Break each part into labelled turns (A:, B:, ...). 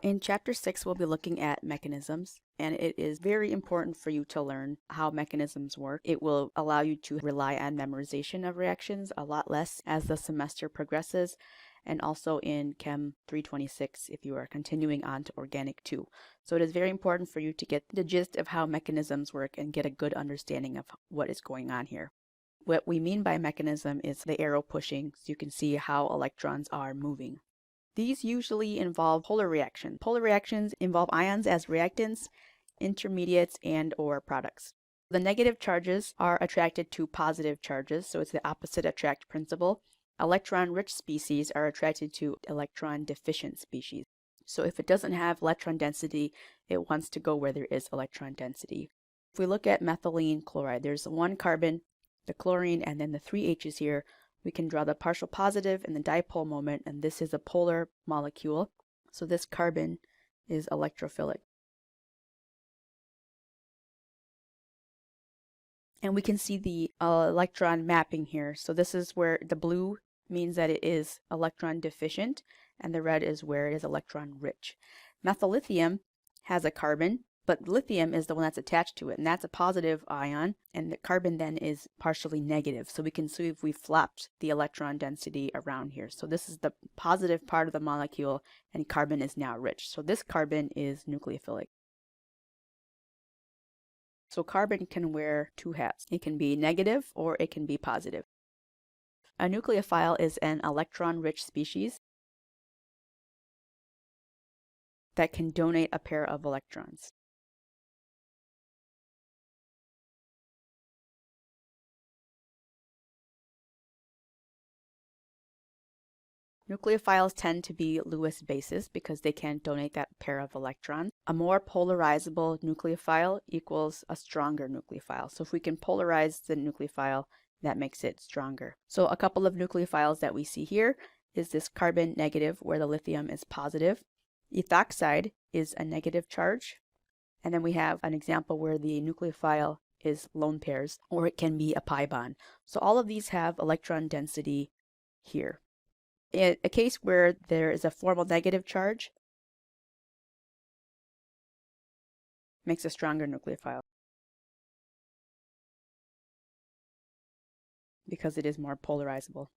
A: In Chapter 6, we'll be looking at mechanisms, and it is very important for you to learn how mechanisms work. It will allow you to rely on memorization of reactions a lot less as the semester progresses, and also in Chem 326 if you are continuing on to Organic 2. So it is very important for you to get the gist of how mechanisms work and get a good understanding of what is going on here. What we mean by mechanism is the arrow pushing, so you can see how electrons are moving. These usually involve polar reactions. Polar reactions involve ions as reactants, intermediates, and/or products. The negative charges are attracted to positive charges, so it's the opposite attract principle. Electron-rich species are attracted to electron-deficient species. So if it doesn't have electron density, it wants to go where there is electron density. If we look at methylene chloride, there's one carbon, the chlorine, and then the 3 H's here. We can draw the partial positive and the dipole moment, and this is a polar molecule. So this carbon is electrophilic. And we can see the electron mapping here. So this is where the blue means that it is electron deficient, and the red is where it is electron rich. Methyllithium has a carbon, but lithium is the one that's attached to it, and that's a positive ion, and the carbon then is partially negative. So we can see if we flopped the electron density around here. So this is the positive part of the molecule, and carbon is now rich. So this carbon is nucleophilic. So carbon can wear two hats. It can be negative or it can be positive. A nucleophile is an electron-rich species that can donate a pair of electrons. Nucleophiles tend to be Lewis bases because they can donate that pair of electrons. A more polarizable nucleophile equals a stronger nucleophile. So if we can polarize the nucleophile, that makes it stronger. So a couple of nucleophiles that we see here is this carbon negative where the lithium is positive. Ethoxide is a negative charge. And then we have an example where the nucleophile is lone pairs, or it can be a pi bond. So all of these have electron density here. In a case where there is a formal negative charge, makes a stronger nucleophile because it is more polarizable.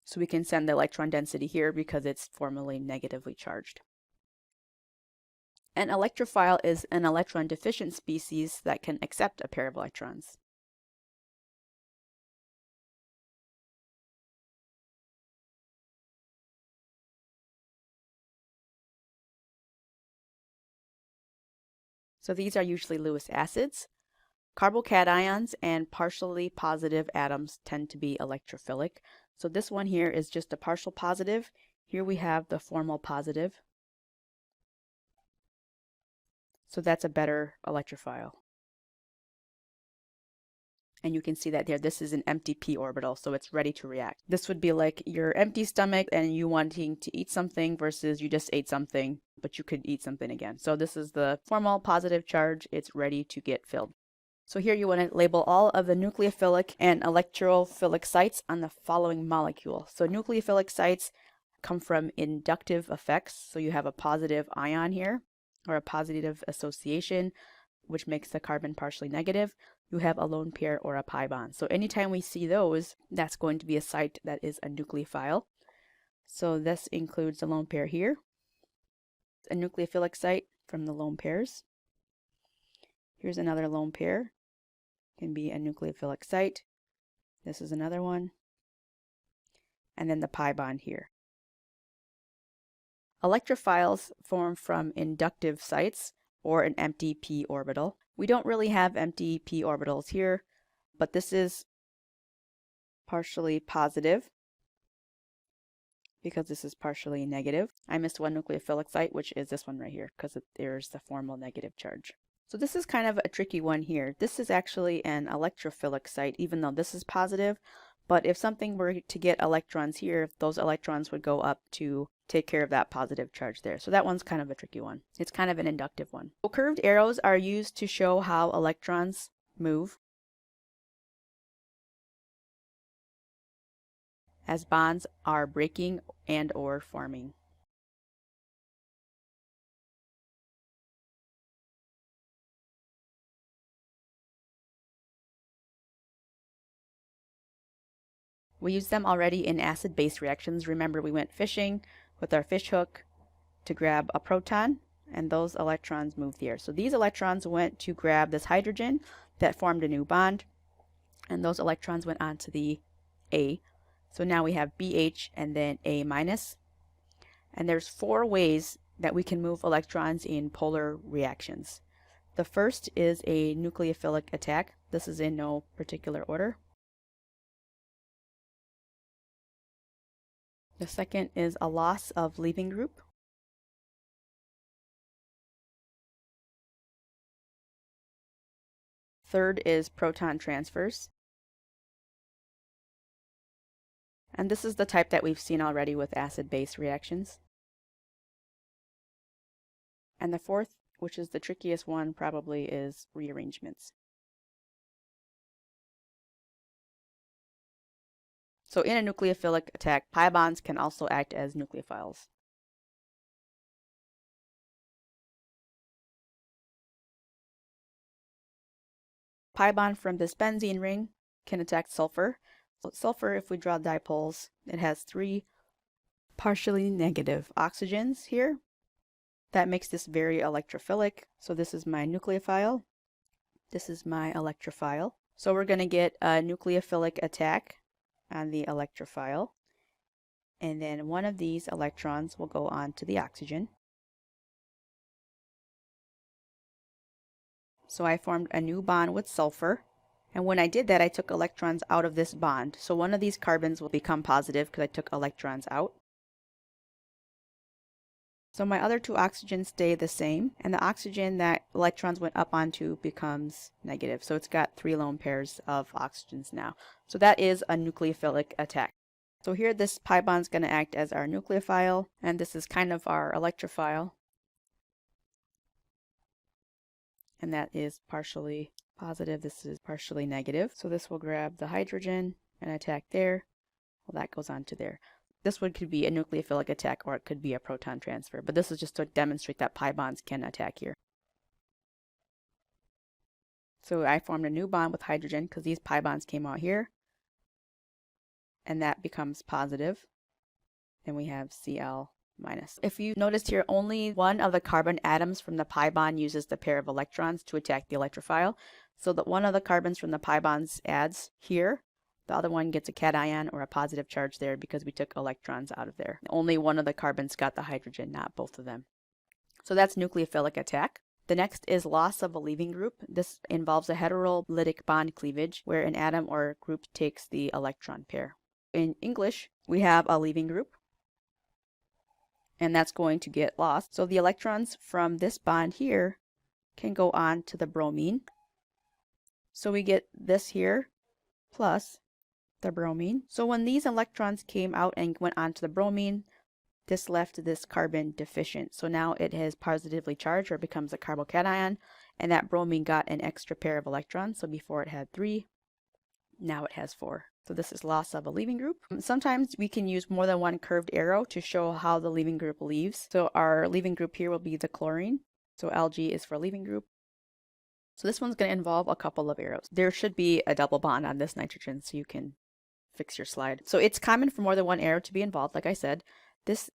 A: So we can send the electron density here because it's formally negatively charged. An electrophile is an electron deficient species that can accept a pair of electrons. So these are usually Lewis acids. Carbocations and partially positive atoms tend to be electrophilic. So this one here is just a partial positive. Here we have the formal positive. So that's a better electrophile. And you can see that there, this is an empty p orbital, so it's ready to react. This would be like your empty stomach and you wanting to eat something versus you just ate something, but you could eat something again. So this is the formal positive charge. It's ready to get filled. So here you want to label all of the nucleophilic and electrophilic sites on the following molecule. So nucleophilic sites come from inductive effects. So you have a positive ion here, or a positive association, which makes the carbon partially negative. You have a lone pair or a pi bond. So anytime we see those, that's going to be a site that is a nucleophile. So this includes the lone pair here, a nucleophilic site from the lone pairs. Here's another lone pair. Can be a nucleophilic site. This is another one. And then the pi bond here. Electrophiles form from inductive sites or an empty p orbital. We don't really have empty p orbitals here, but this is partially positive because this is partially negative. I missed one nucleophilic site, which is this one right here, because there's the formal negative charge. So this is kind of a tricky one here. This is actually an electrophilic site, even though this is positive. But if something were to get electrons here, those electrons would go up to take care of that positive charge there. So that one's kind of a tricky one. It's kind of an inductive one. So curved arrows are used to show how electrons move. as bonds are breaking and or forming. We used them already in acid-base reactions. Remember, we went fishing with our fish hook to grab a proton, and those electrons moved here. So these electrons went to grab this hydrogen that formed a new bond, and those electrons went on to the A. So now we have BH and then A minus. And there's 4 ways that we can move electrons in polar reactions. The first is a nucleophilic attack. This is in no particular order. The second is a loss of leaving group. Third is proton transfers. And this is the type that we've seen already with acid-base reactions. And the fourth, which is the trickiest one, probably is rearrangements. So in a nucleophilic attack, pi bonds can also act as nucleophiles. Pi bond from this benzene ring can attack sulfur. So sulfur, if we draw dipoles, it has 3 partially negative oxygens here. That makes this very electrophilic. So this is my nucleophile. This is my electrophile. So we're going to get a nucleophilic attack on the electrophile. And then one of these electrons will go on to the oxygen. So I formed a new bond with sulfur. And when I did that, I took electrons out of this bond. So one of these carbons will become positive because I took electrons out. So my other 2 oxygens stay the same, and the oxygen that electrons went up onto becomes negative. So it's got 3 lone pairs of oxygens now. So that is a nucleophilic attack. So here this pi bond is going to act as our nucleophile, and this is kind of our electrophile. And that is partially positive, this is partially negative. So this will grab the hydrogen and attack there. Well, that goes on to there. This one could be a nucleophilic attack, or it could be a proton transfer, but this is just to demonstrate that pi bonds can attack here. So I formed a new bond with hydrogen because these pi bonds came out here, and that becomes positive, and we have Cl minus. If you noticed here, only one of the carbon atoms from the pi bond uses the pair of electrons to attack the electrophile, so that one of the carbons from the pi bonds adds here. The other one gets a cation or a positive charge there because we took electrons out of there. Only one of the carbons got the hydrogen, not both of them. So that's nucleophilic attack. The next is loss of a leaving group. This involves a heterolytic bond cleavage where an atom or group takes the electron pair. In English, we have a leaving group, and that's going to get lost. So the electrons from this bond here can go on to the bromine. So we get this here plus the bromine. So when these electrons came out and went onto the bromine, this left this carbon deficient. So now it has positively charged, or becomes a carbocation, and that bromine got an extra pair of electrons. So before it had 3, now it has 4. So this is loss of a leaving group. Sometimes we can use more than one curved arrow to show how the leaving group leaves. So our leaving group here will be the chlorine. So Lg is for leaving group. So this one's going to involve a couple of arrows. There should be a double bond on this nitrogen, so you can fix your slide. So it's common for more than one arrow to be involved. Like I said, this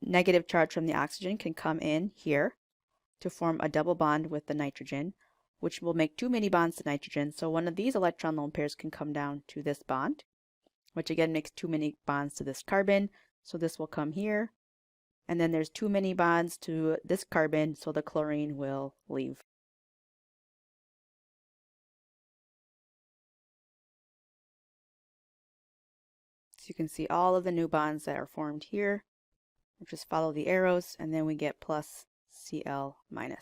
A: negative charge from the oxygen can come in here to form a double bond with the nitrogen, which will make too many bonds to nitrogen. So one of these electron lone pairs can come down to this bond, which again makes too many bonds to this carbon. So this will come here. And then there's too many bonds to this carbon, so the chlorine will leave. So you can see all of the new bonds that are formed here. We'll just follow the arrows, and then we get plus Cl minus.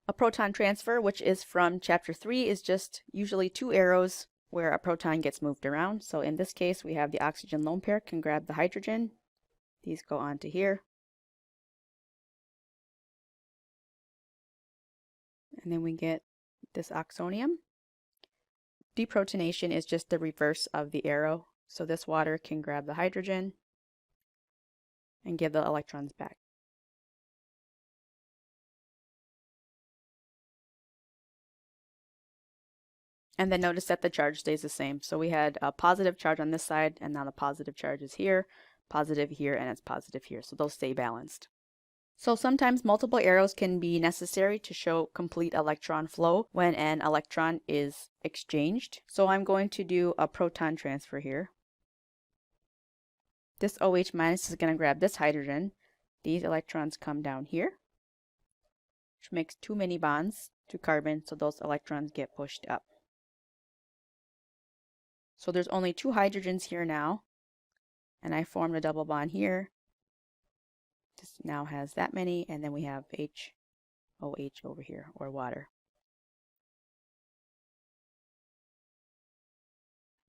A: A proton transfer, which is from chapter 3, is just usually 2 arrows where a proton gets moved around. So in this case, we have the oxygen lone pair can grab the hydrogen. These go on to here. And then we get this oxonium. Deprotonation is just the reverse of the arrow. So this water can grab the hydrogen and give the electrons back. And then notice that the charge stays the same. So we had a positive charge on this side, and now the positive charge is here, positive here, and it's positive here. So those stay balanced. So sometimes multiple arrows can be necessary to show complete electron flow when an electron is exchanged. So I'm going to do a proton transfer here. This OH minus is going to grab this hydrogen. These electrons come down here, which makes too many bonds to carbon, so those electrons get pushed up. So there's only 2 hydrogens here now, and I formed a double bond here. This now has that many, and then we have HOH over here, or water.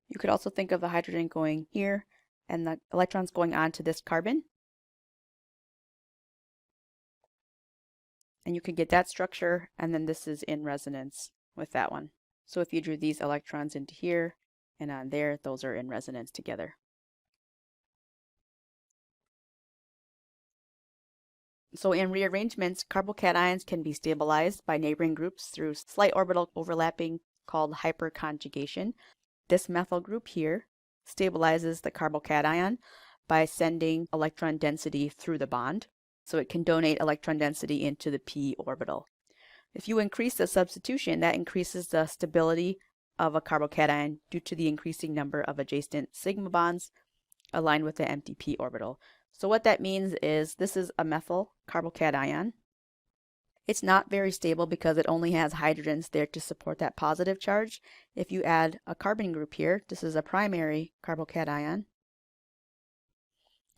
A: You could also think of the hydrogen going here, and the electrons going on to this carbon. And you could get that structure, and then this is in resonance with that one. So if you drew these electrons into here and on there, those are in resonance together. So in rearrangements, carbocations can be stabilized by neighboring groups through slight orbital overlapping called hyperconjugation. This methyl group here stabilizes the carbocation by sending electron density through the bond. So it can donate electron density into the p orbital. If you increase the substitution, that increases the stability of a carbocation due to the increasing number of adjacent sigma bonds aligned with the empty p orbital. So what that means is this is a methyl carbocation. It's not very stable because it only has hydrogens there to support that positive charge. If you add a carbon group here, this is a primary carbocation,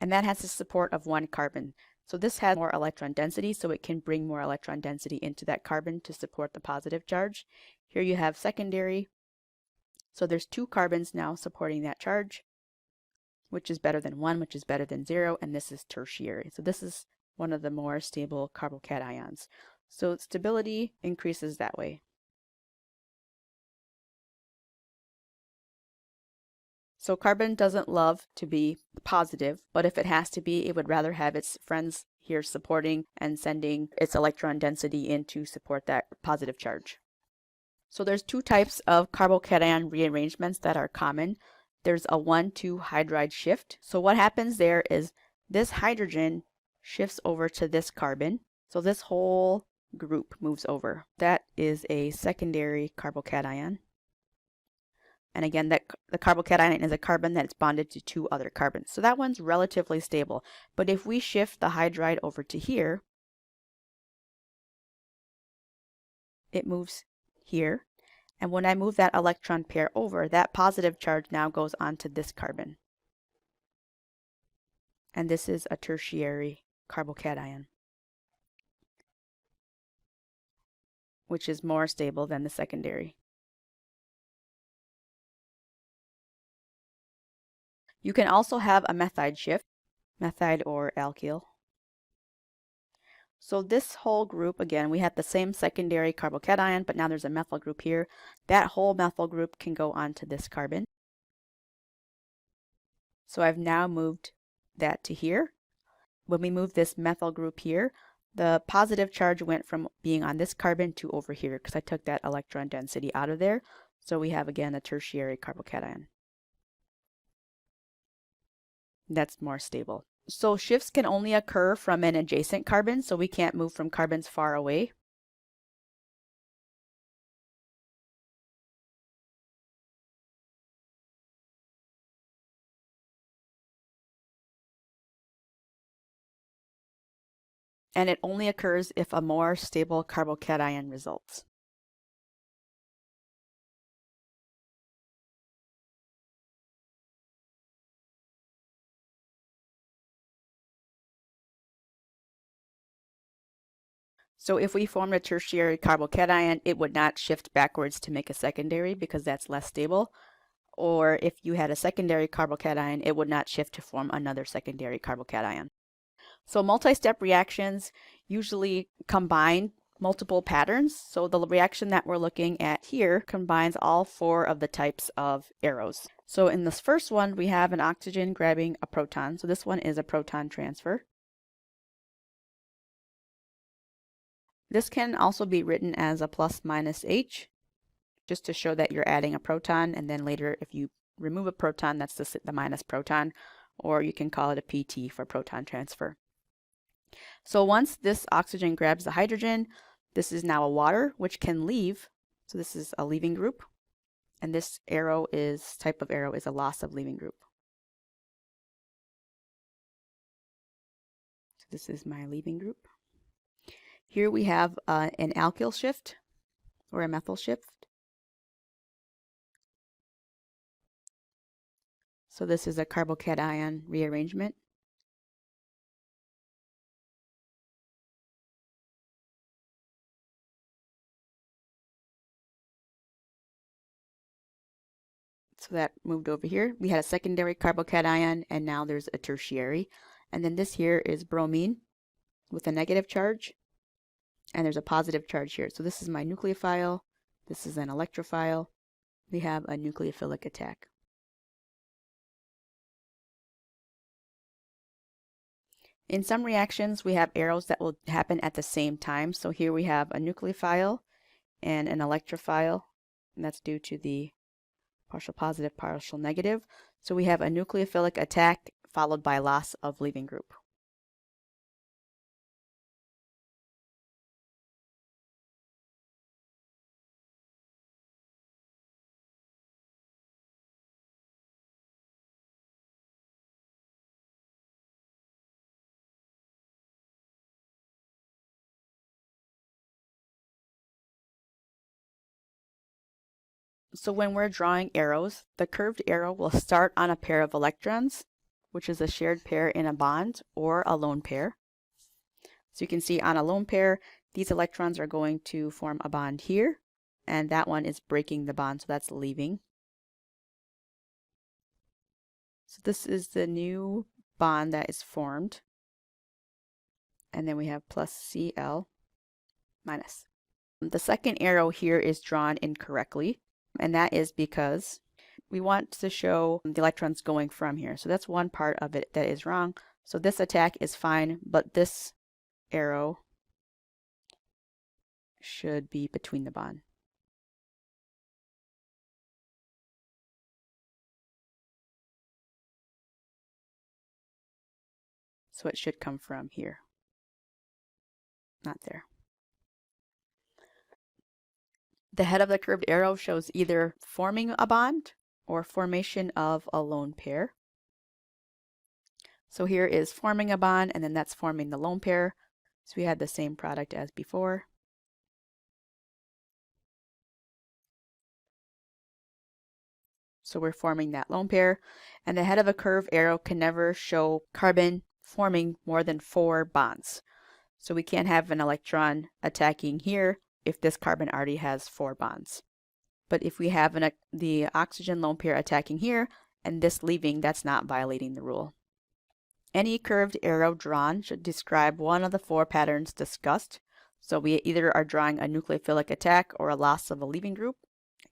A: and that has the support of 1 carbon. So this has more electron density, so it can bring more electron density into that carbon to support the positive charge. Here you have secondary, so there's 2 carbons now supporting that charge, which is better than 1, which is better than 0, and this is tertiary. So this is one of the more stable carbocations. So stability increases that way. So carbon doesn't love to be positive, but if it has to be, it would rather have its friends here supporting and sending its electron density in to support that positive charge. So there's 2 types of carbocation rearrangements that are common. There's a 1,2 hydride shift. So what happens there is this hydrogen shifts over to this carbon. So this whole group moves over. That is a secondary carbocation. And again, the carbocation is a carbon that's bonded to 2 other carbons. So that one's relatively stable. But if we shift the hydride over to here, it moves here. And when I move that electron pair over, that positive charge now goes onto this carbon. And this is a tertiary carbocation, which is more stable than the secondary. You can also have a methide shift, methide or alkyl. So this whole group, again, we had the same secondary carbocation, but now there's a methyl group here. That whole methyl group can go onto this carbon. So I've now moved that to here. When we move this methyl group here, the positive charge went from being on this carbon to over here because I took that electron density out of there. So we have, again, a tertiary carbocation. That's more stable. So shifts can only occur from an adjacent carbon, so we can't move from carbons far away. And it only occurs if a more stable carbocation results. So if we formed a tertiary carbocation, it would not shift backwards to make a secondary because that's less stable. Or if you had a secondary carbocation, it would not shift to form another secondary carbocation. So multi-step reactions usually combine multiple patterns. So the reaction that we're looking at here combines all 4 of the types of arrows. So in this first one, we have an oxygen grabbing a proton. So this one is a proton transfer. This can also be written as a plus minus H, just to show that you're adding a proton, and then later if you remove a proton, that's the minus proton, or you can call it a PT for proton transfer. So once this oxygen grabs the hydrogen, this is now a water which can leave. So this is a leaving group, and this type of arrow is a loss of leaving group. So this is my leaving group. Here we have an alkyl shift or a methyl shift. So this is a carbocation rearrangement. So that moved over here. We had a secondary carbocation, and now there's a tertiary. And then this here is bromine with a negative charge, and there's a positive charge here. So this is my nucleophile. This is an electrophile. We have a nucleophilic attack. In some reactions, we have arrows that will happen at the same time. So here we have a nucleophile and an electrophile, and that's due to the partial positive, partial negative. So we have a nucleophilic attack followed by loss of leaving group. So when we're drawing arrows, the curved arrow will start on a pair of electrons, which is a shared pair in a bond or a lone pair. So you can see on a lone pair, these electrons are going to form a bond here, and that one is breaking the bond, so that's leaving. So this is the new bond that is formed. And then we have plus Cl minus. The second arrow here is drawn incorrectly, and that is because we want to show the electrons going from here. So that's one part of it that is wrong. So this attack is fine, but this arrow should be between the bond. So it should come from here, not there. The head of the curved arrow shows either forming a bond or formation of a lone pair. So here is forming a bond, and then that's forming the lone pair. So we had the same product as before. So we're forming that lone pair, and the head of a curved arrow can never show carbon forming more than 4 bonds. So we can't have an electron attacking here if this carbon already has 4 bonds. But if we have the oxygen lone pair attacking here and this leaving, that's not violating the rule. Any curved arrow drawn should describe one of the 4 patterns discussed. So we either are drawing a nucleophilic attack or a loss of a leaving group.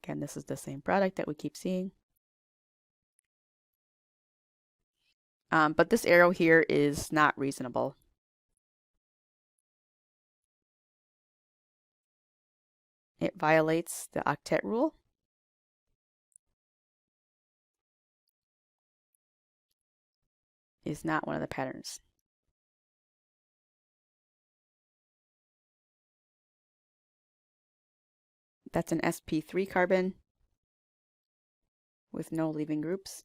A: Again, this is the same product that we keep seeing. But this arrow here is not reasonable. It violates the octet rule. Is not one of the patterns. That's an sp3 carbon with no leaving groups.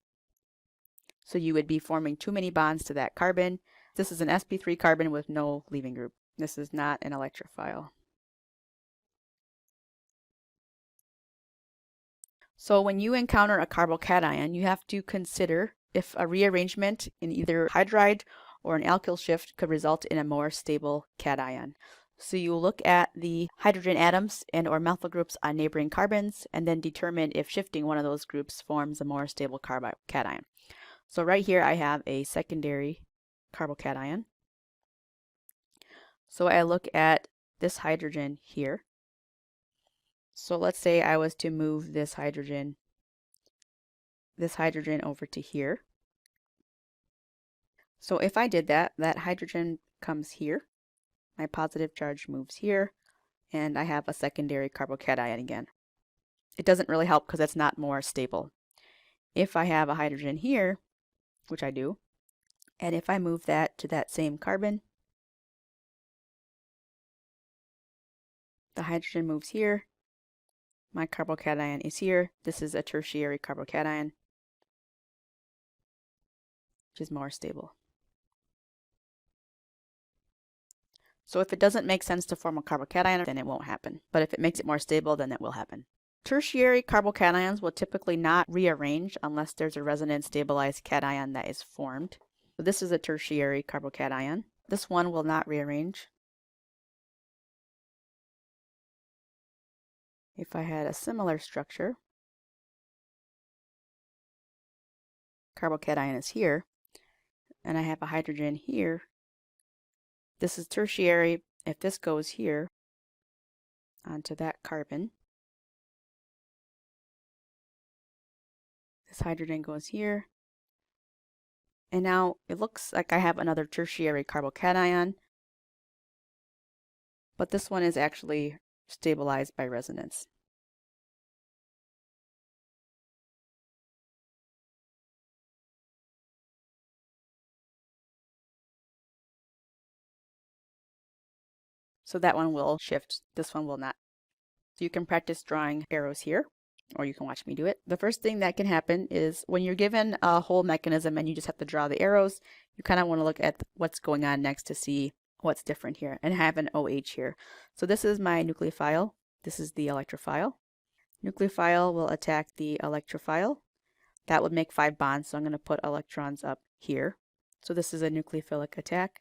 A: So you would be forming too many bonds to that carbon. This is an sp3 carbon with no leaving group. This is not an electrophile. So when you encounter a carbocation, you have to consider if a rearrangement in either hydride or an alkyl shift could result in a more stable cation. So you look at the hydrogen atoms and or methyl groups on neighboring carbons and then determine if shifting one of those groups forms a more stable carbocation. So right here I have a secondary carbocation. So I look at this hydrogen here. So let's say I was to move this hydrogen over to here. So if I did that, that hydrogen comes here, my positive charge moves here, and I have a secondary carbocation again. It doesn't really help because it's not more stable. If I have a hydrogen here, which I do, and if I move that to that same carbon, the hydrogen moves here, my carbocation is here. This is a tertiary carbocation, which is more stable. So if it doesn't make sense to form a carbocation, then it won't happen. But if it makes it more stable, then it will happen. Tertiary carbocations will typically not rearrange unless there's a resonance stabilized cation that is formed. So this is a tertiary carbocation. This one will not rearrange. If I had a similar structure, carbocation is here, and I have a hydrogen here, this is tertiary. If this goes here onto that carbon, this hydrogen goes here, and now it looks like I have another tertiary carbocation, but this one is actually stabilized by resonance. So that one will shift, this one will not. So you can practice drawing arrows here, or you can watch me do it. The first thing that can happen is when you're given a whole mechanism and you just have to draw the arrows, you kind of want to look at what's going on next to see what's different here, and have an OH here. So this is my nucleophile. This is the electrophile. Nucleophile will attack the electrophile. That would make 5 bonds, so I'm going to put electrons up here. So this is a nucleophilic attack.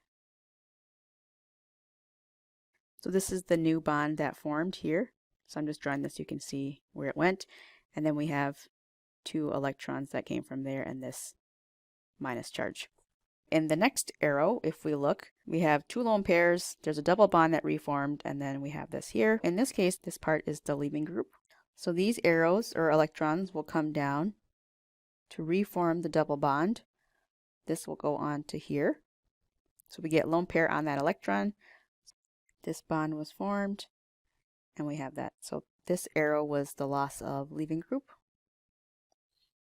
A: So this is the new bond that formed here. So I'm just drawing this so you can see where it went. And then we have 2 electrons that came from there and this minus charge. In the next arrow, if we look, we have 2 lone pairs. There's a double bond that reformed, and then we have this here. In this case, this part is the leaving group. So these arrows or electrons will come down to reform the double bond. This will go on to here. So we get lone pair on that electron. This bond was formed, and we have that. So this arrow was the loss of leaving group.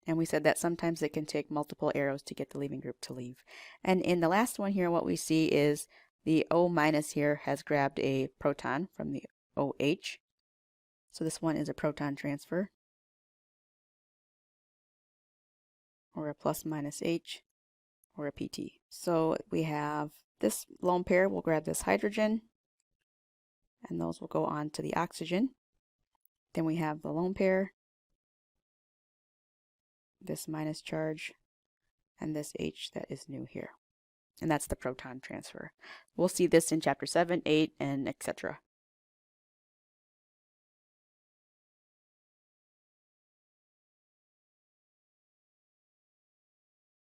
A: And we said that sometimes it can take multiple arrows to get the leaving group to leave. And in the last one here, what we see is the O minus here has grabbed a proton from the OH. So this one is a proton transfer, or a plus minus H, or a PT. So we have this lone pair will grab this hydrogen, and those will go on to the oxygen. Then we have the lone pair, this minus charge, and this H that is new here. And that's the proton transfer. We'll see this in chapter 7, 8, and etc.